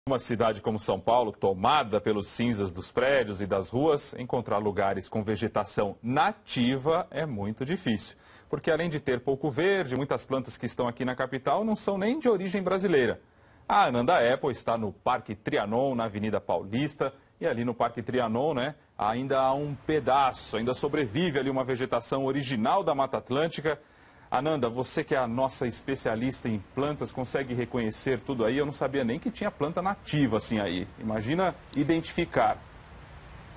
Uma cidade como São Paulo, tomada pelos cinzas dos prédios e das ruas, encontrar lugares com vegetação nativa é muito difícil. Porque além de ter pouco verde, muitas plantas que estão aqui na capital não são nem de origem brasileira. A Ananda Apple está no Parque Trianon, na Avenida Paulista, e ali no Parque Trianon, ainda há um pedaço, ainda sobrevive ali uma vegetação original da Mata Atlântica. Ananda, você que é a nossa especialista em plantas, consegue reconhecer tudo aí? Eu não sabia nem que tinha planta nativa assim aí. Imagina identificar.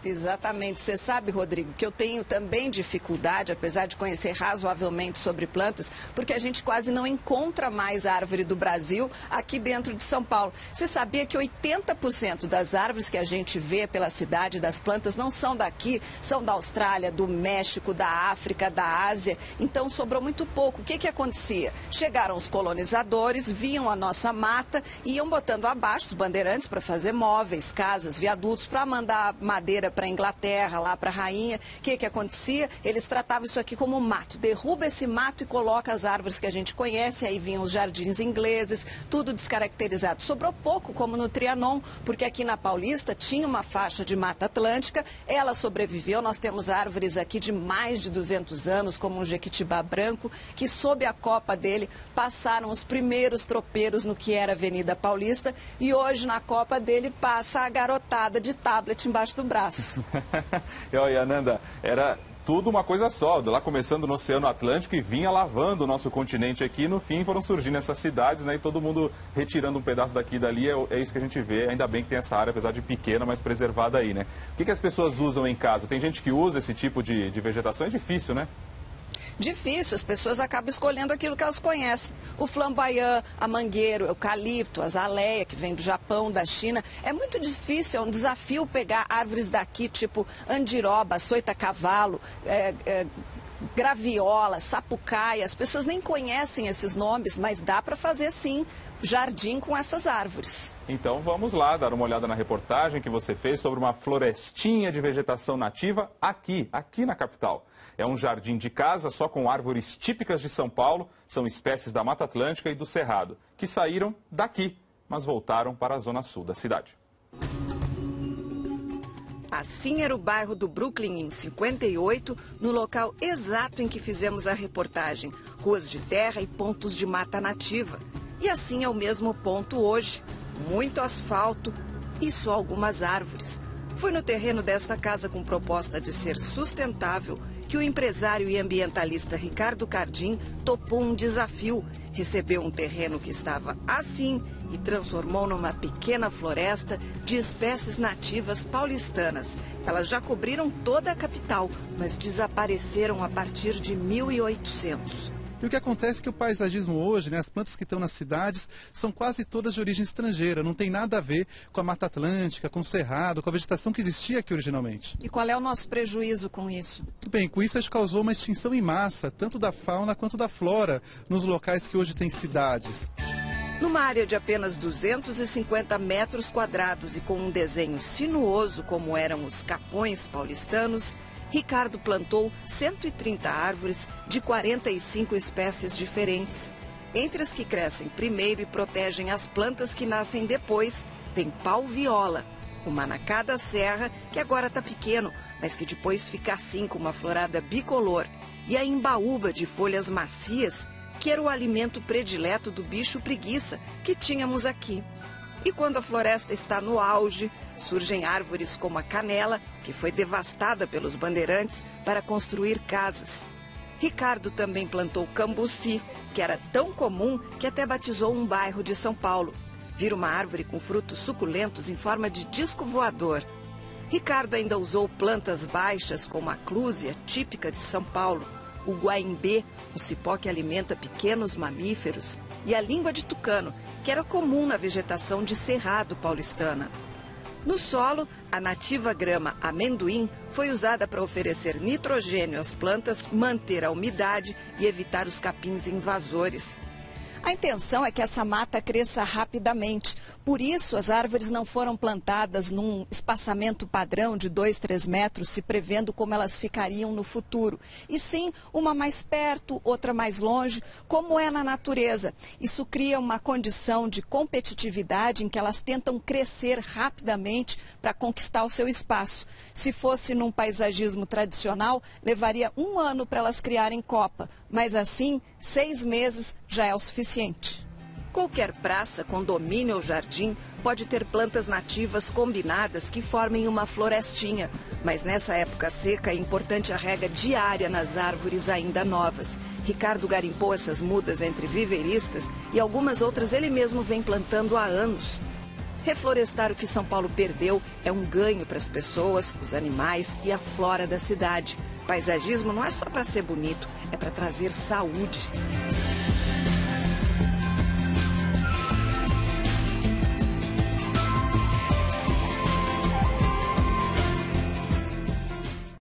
Exatamente. Você sabe, Rodrigo, que eu tenho também dificuldade, apesar de conhecer razoavelmente sobre plantas, porque a gente quase não encontra mais árvore do Brasil aqui dentro de São Paulo. Você sabia que 80% das árvores que a gente vê pela cidade, das plantas, não são daqui, são da Austrália, do México, da África, da Ásia. Então sobrou muito pouco. O que acontecia? Chegaram os colonizadores, viam a nossa mata e iam botando abaixo os bandeirantes para fazer móveis, casas, viadutos, para mandar madeira para a Inglaterra, lá para a rainha. O que acontecia? Eles tratavam isso aqui como mato. Derruba esse mato e coloca as árvores que a gente conhece. Aí vinham os jardins ingleses, tudo descaracterizado. Sobrou pouco, como no Trianon, porque aqui na Paulista tinha uma faixa de Mata Atlântica. Ela sobreviveu. Nós temos árvores aqui de mais de 200 anos, como um jequitibá branco, que sob a copa dele passaram os primeiros tropeiros no que era Avenida Paulista. E hoje na copa dele passa a garotada de tablet embaixo do braço. E olha, Ananda, era tudo uma coisa só, lá começando no Oceano Atlântico e vinha lavando o nosso continente aqui. No fim foram surgindo essas cidades, e todo mundo retirando um pedaço daqui e dali. É isso que a gente vê. Ainda bem que tem essa área, apesar de pequena, mas preservada aí, O que as pessoas usam em casa? Tem gente que usa esse tipo de vegetação, é difícil, Difícil, as pessoas acabam escolhendo aquilo que elas conhecem. O flamboyant, a mangueiro, o eucalipto, a azaleia, que vem do Japão, da China. É muito difícil, é um desafio pegar árvores daqui, tipo andiroba, açoita-cavalo, graviola, sapucaia. As pessoas nem conhecem esses nomes, mas dá para fazer sim jardim com essas árvores. Então vamos lá dar uma olhada na reportagem que você fez sobre uma florestinha de vegetação nativa aqui na capital. É um jardim de casa só com árvores típicas de São Paulo, são espécies da Mata Atlântica e do Cerrado, que saíram daqui, mas voltaram para a zona sul da cidade. Assim era o bairro do Brooklyn, em 58, no local exato em que fizemos a reportagem. Ruas de terra e pontos de mata nativa. E assim é o mesmo ponto hoje. Muito asfalto e só algumas árvores. Foi no terreno desta casa com proposta de ser sustentável que o empresário e ambientalista Ricardo Cardim topou um desafio. Recebeu um terreno que estava assim e transformou numa pequena floresta de espécies nativas paulistanas. Elas já cobriram toda a capital, mas desapareceram a partir de 1800. E o que acontece é que o paisagismo hoje, as plantas que estão nas cidades, são quase todas de origem estrangeira. Não tem nada a ver com a Mata Atlântica, com o Cerrado, com a vegetação que existia aqui originalmente. E qual é o nosso prejuízo com isso? Bem, com isso a gente causou uma extinção em massa, tanto da fauna quanto da flora, nos locais que hoje têm cidades. Numa área de apenas 250 metros quadrados e com um desenho sinuoso como eram os capões paulistanos, Ricardo plantou 130 árvores de 45 espécies diferentes. Entre as que crescem primeiro e protegem as plantas que nascem depois, tem pau-viola, o manacá da serra, que agora está pequeno, mas que depois fica assim com uma florada bicolor, e a embaúba de folhas macias, que era o alimento predileto do bicho preguiça que tínhamos aqui. E quando a floresta está no auge, surgem árvores como a canela, que foi devastada pelos bandeirantes para construir casas. Ricardo também plantou cambuci, que era tão comum que até batizou um bairro de São Paulo. Vira uma árvore com frutos suculentos em forma de disco voador. Ricardo ainda usou plantas baixas como a clúzia, típica de São Paulo, o guaimbê, um cipó que alimenta pequenos mamíferos, e a língua de tucano, que era comum na vegetação de Cerrado paulistana. No solo, a nativa grama amendoim foi usada para oferecer nitrogênio às plantas, manter a umidade e evitar os capins invasores. A intenção é que essa mata cresça rapidamente. Por isso, as árvores não foram plantadas num espaçamento padrão de 2, 3 metros, se prevendo como elas ficariam no futuro. E sim, uma mais perto, outra mais longe, como é na natureza. Isso cria uma condição de competitividade em que elas tentam crescer rapidamente para conquistar o seu espaço. Se fosse num paisagismo tradicional, levaria 1 ano para elas criarem copa. Mas assim, 6 meses já é o suficiente. Qualquer praça, condomínio ou jardim pode ter plantas nativas combinadas que formem uma florestinha. Mas nessa época seca é importante a rega diária nas árvores ainda novas. Ricardo garimpou essas mudas entre viveiristas e algumas outras ele mesmo vem plantando há anos. Reflorestar o que São Paulo perdeu é um ganho para as pessoas, os animais e a flora da cidade. Paisagismo não é só para ser bonito, é para trazer saúde.